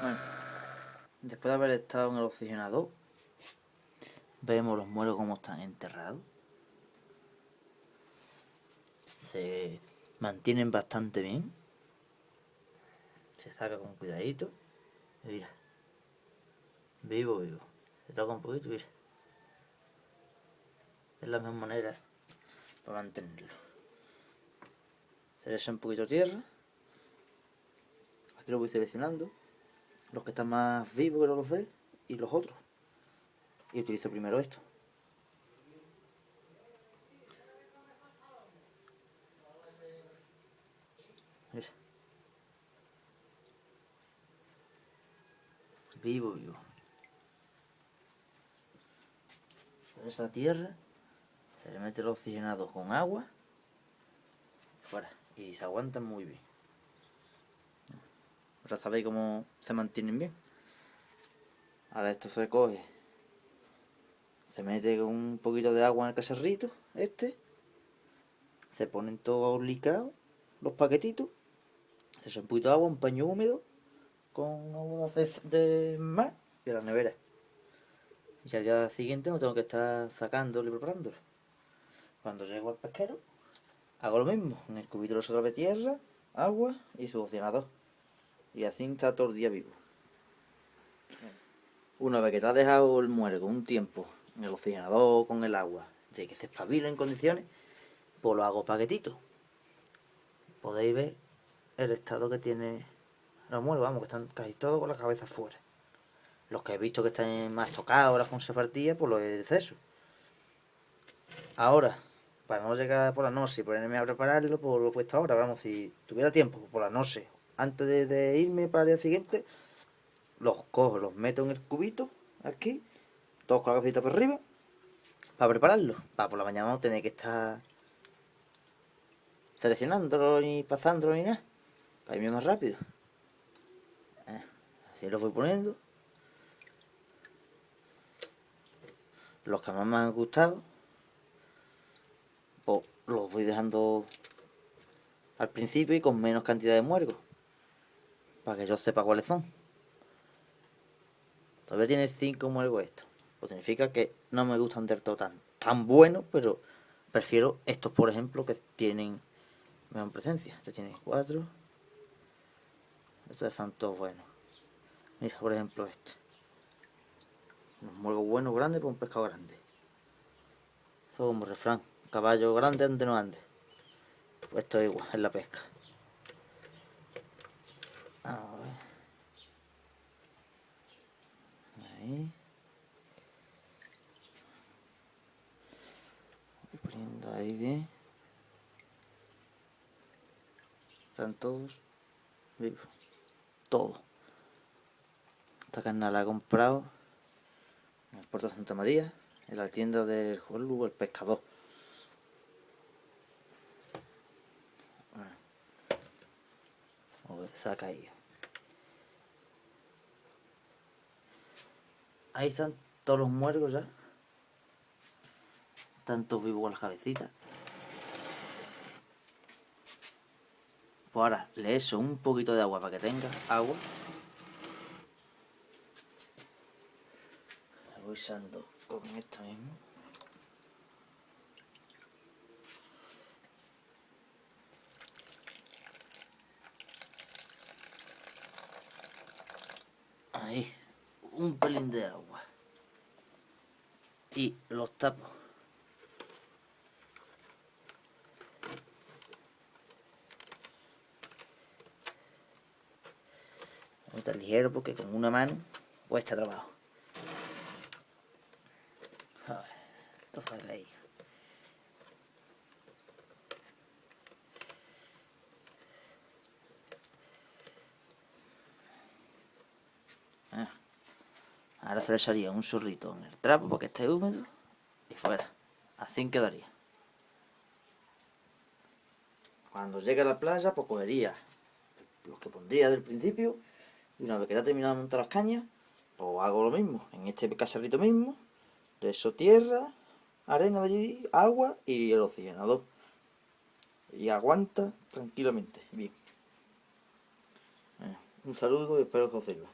Bueno, después de haber estado en el oxigenador, vemos los mueros como están enterrados. Se mantienen bastante bien. Se saca con cuidadito. Y mira, vivo. Se toca un poquito y mira. Es la misma manera para mantenerlo. Se le echa un poquito de tierra. Aquí lo voy seleccionando. Los que están más vivos que no los sé. Y los otros. Y utilizo primero esto. Mira. Vivo. Con esa tierra se le mete el oxigenado con agua. Fuera. Y se aguantan muy bien. Ahora sabéis cómo se mantienen bien. Ahora esto se coge. Se mete con un poquito de agua en el cacharrito. Se ponen todos licados. Los paquetitos. Se echa un poquito de agua, un paño húmedo. Con algunos de más. Y a la nevera. Y al día siguiente no tengo que estar sacándolo y preparándolo. Cuando llego al pesquero, hago lo mismo. En el cubito lo otra vez tierra, agua y su oxigenador. Y así está todo el día vivo. Una vez que te has dejado el muergo un tiempo en el oxigenador con el agua, de que se espabila en condiciones, pues lo hago paquetito. Podéis ver el estado que tiene los muergos, vamos, que están casi todos con la cabeza fuera. Los que he visto que están más tocados, las conservativas, pues lo he exceso. Ahora, para no llegar por la noche y ponerme a prepararlo, pues lo he puesto ahora, vamos, si tuviera tiempo, pues por la noche, antes de irme para el día siguiente, los cojo, los meto en el cubito, aquí, todos con la cabecita por arriba, para prepararlo. Para por la mañana no tener que estar seleccionándolo ni pasándolo ni nada, para irme más rápido. Así lo voy poniendo. Los que más me han gustado, pues los voy dejando al principio y con menos cantidad de muergos, para que yo sepa cuáles son. Todavía tiene 5 muergos estos. Pues significa que no me gustan del todo tan buenos, pero prefiero estos, por ejemplo, que tienen menos presencia. Este tiene 4. Estos son todos buenos. Mira, por ejemplo, este. Un muergo bueno, grande, para un pescado grande. Eso como refrán. Caballo grande, ande no ande. Pues esto es igual, es la pesca. A ver. Ahí. Voy poniendo ahí bien. Están todos vivos. Todo. Esta carne la he comprado en el puerto de Santa María, en la tienda del Lugo el Pescador. Se ha caído. Ahí están todos los muergos ya. Están todos vivos las cabecitas. Pues ahora le echo un poquito de agua para que tenga agua. La voy echando con esto mismo. Ahí, un pelín de agua. Y los tapo. No tan ligero porque con una mano cuesta trabajo. A ver, esto se ha caído. Ahora se le echaría un chorrito en el trapo para que esté húmedo y fuera. Así quedaría. Cuando llegue a la playa, pues cogería los que pondría del principio y una vez que ya he terminado de montar las cañas, pues hago lo mismo. En este cacharrito mismo, le echo tierra, arena de allí, agua y el oxigenador. Y aguanta tranquilamente. Bien. Un saludo y espero que os sirva.